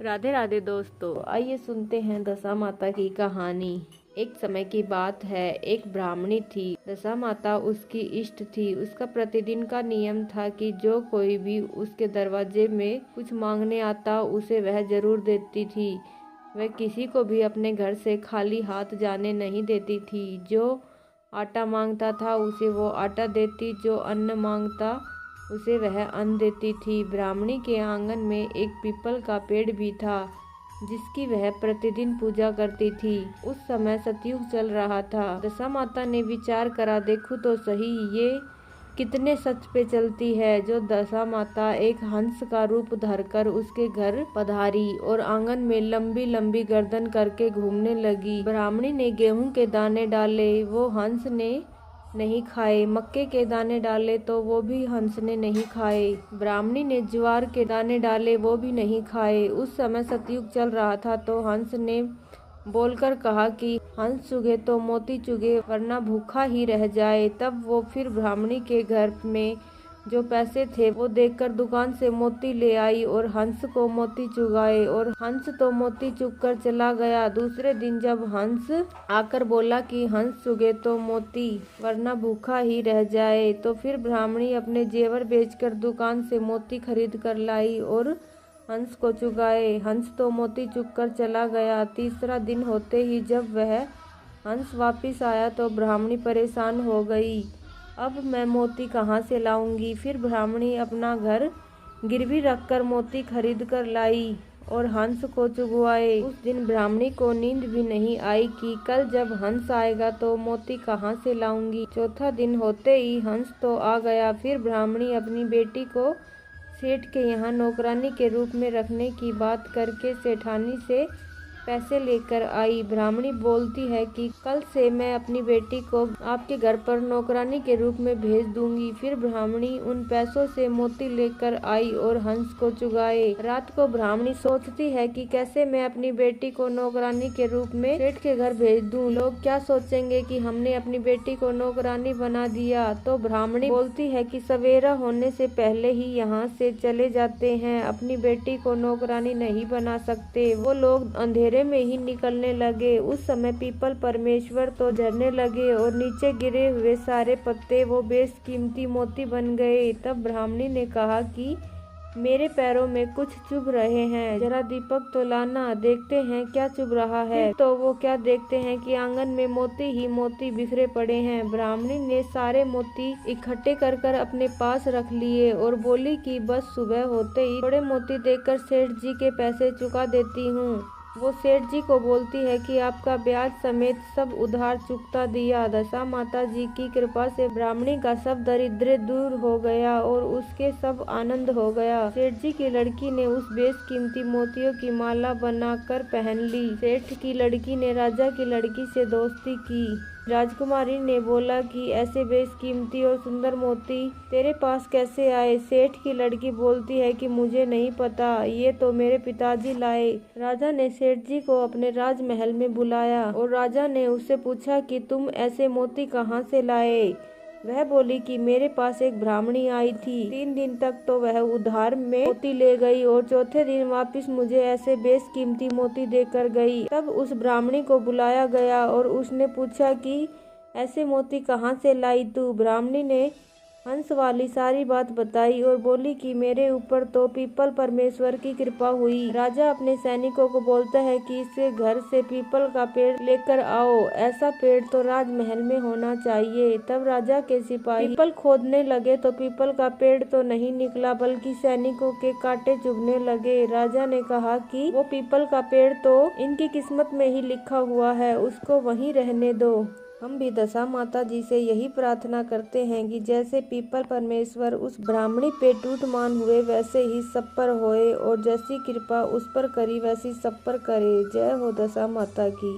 राधे राधे दोस्तों, आइए सुनते हैं दशा माता की कहानी। एक समय की बात है, एक ब्राह्मणी थी। दशा माता उसकी इष्ट थी। उसका प्रतिदिन का नियम था कि जो कोई भी उसके दरवाजे में कुछ मांगने आता उसे वह जरूर देती थी। वह किसी को भी अपने घर से खाली हाथ जाने नहीं देती थी। जो आटा मांगता था उसे वो आटा देती, जो अन्न मांगता उसे वह अन्न देती थी। ब्राह्मणी के आंगन में एक पीपल का पेड़ भी था जिसकी वह प्रतिदिन पूजा करती थी। उस समय सतयुग चल रहा था। दशा माता ने विचार करा, देखूं तो सही ये कितने सच पे चलती है। जो दशा माता एक हंस का रूप धरकर उसके घर पधारी और आंगन में लंबी लंबी गर्दन करके घूमने लगी। ब्राह्मणी ने गेहूं के दाने डाले, वो हंस ने नहीं खाए। मक्के के दाने डाले तो वो भी हंस ने नहीं खाए। ब्राह्मणी ने ज्वार के दाने डाले, वो भी नहीं खाए। उस समय सतयुग चल रहा था तो हंस ने बोलकर कहा कि हंस चुगे तो मोती चुगे, वरना भूखा ही रह जाए। तब वो फिर ब्राह्मणी के घर में जो पैसे थे वो देकर दुकान से मोती ले आई और हंस को मोती चुगाए, और हंस तो मोती चुग कर चला गया। दूसरे दिन जब हंस आकर बोला कि हंस चुगे तो मोती, वरना भूखा ही रह जाए, तो फिर ब्राह्मणी अपने जेवर बेचकर दुकान से मोती खरीद कर लाई और हंस को चुगाए। हंस तो मोती चुग कर चला गया। तीसरा दिन होते ही जब वह हंस वापिस आया तो ब्राह्मणी परेशान हो गई। अब मैं मोती कहाँ से लाऊंगी? फिर ब्राह्मणी अपना घर गिरवी रखकर मोती खरीद कर लाई और हंस को चुगवाए। उस दिन ब्राह्मणी को नींद भी नहीं आई कि कल जब हंस आएगा तो मोती कहाँ से लाऊंगी। चौथा दिन होते ही हंस तो आ गया। फिर ब्राह्मणी अपनी बेटी को सेठ के यहाँ नौकरानी के रूप में रखने की बात करके सेठानी से पैसे लेकर आई। ब्राह्मणी बोलती है कि कल से मैं अपनी बेटी को आपके घर पर नौकरानी के रूप में भेज दूंगी। फिर ब्राह्मणी उन पैसों से मोती लेकर आई और हंस को चुगाए। रात को ब्राह्मणी सोचती है कि कैसे मैं अपनी बेटी को नौकरानी के रूप में सेठ के घर भेज दूं। लोग क्या सोचेंगे कि हमने अपनी बेटी को नौकरानी बना दिया। तो ब्राह्मणी बोलती है कि सवेरा होने से पहले ही यहाँ से चले जाते हैं, अपनी बेटी को नौकरानी नहीं बना सकते। वो लोग अंधेरे में ही निकलने लगे। उस समय पीपल परमेश्वर तो झड़ने लगे और नीचे गिरे हुए सारे पत्ते वो बेशकीमती मोती बन गए। तब ब्राह्मणी ने कहा कि मेरे पैरों में कुछ चुभ रहे हैं, जरा दीपक तो लाना, देखते हैं क्या चुभ रहा है। तो वो क्या देखते हैं कि आंगन में मोती ही मोती बिखरे पड़े हैं। ब्राह्मणी ने सारे मोती इकट्ठे कर कर अपने पास रख लिए और बोली कि बस सुबह होते ही थोड़े मोती देकर सेठ जी के पैसे चुका देती हूँ। वो सेठ जी को बोलती है कि आपका ब्याज समेत सब उधार चुकता दिया। दशा माता जी की कृपा से ब्राह्मणी का सब दरिद्र दूर हो गया और उसके सब आनंद हो गया। सेठ जी की लड़की ने उस बेशकीमती मोतियों की माला बनाकर पहन ली। सेठ की लड़की ने राजा की लड़की से दोस्ती की। राजकुमारी ने बोला कि ऐसे बेशकीमती और सुंदर मोती तेरे पास कैसे आए? सेठ की लड़की बोलती है कि मुझे नहीं पता, ये तो मेरे पिताजी लाए। राजा ने सेठ जी को अपने राजमहल में बुलाया और राजा ने उससे पूछा कि तुम ऐसे मोती कहाँ से लाए? वह बोली कि मेरे पास एक ब्राह्मणी आई थी। 3 दिन तक तो वह उधार में मोती ले गई और चौथे दिन वापस मुझे ऐसे बेशकीमती मोती देकर गई। तब उस ब्राह्मणी को बुलाया गया और उसने पूछा कि ऐसे मोती कहाँ से लाई तू? ब्राह्मणी ने हंस वाली सारी बात बताई और बोली कि मेरे ऊपर तो पीपल परमेश्वर की कृपा हुई। राजा अपने सैनिकों को बोलता है कि इस घर से पीपल का पेड़ लेकर आओ, ऐसा पेड़ तो राजमहल में होना चाहिए। तब राजा के सिपाही पीपल खोदने लगे तो पीपल का पेड़ तो नहीं निकला, बल्कि सैनिकों के कांटे चुभने लगे। राजा ने कहा कि वो पीपल का पेड़ तो इनकी किस्मत में ही लिखा हुआ है, उसको वहीं रहने दो। हम भी दशा माता जी से यही प्रार्थना करते हैं कि जैसे पीपल परमेश्वर उस ब्राह्मणी पे टूटमान हुए वैसे ही सब पर होए और जैसी कृपा उस पर करी वैसी सब पर करे। जय हो दशा माता की।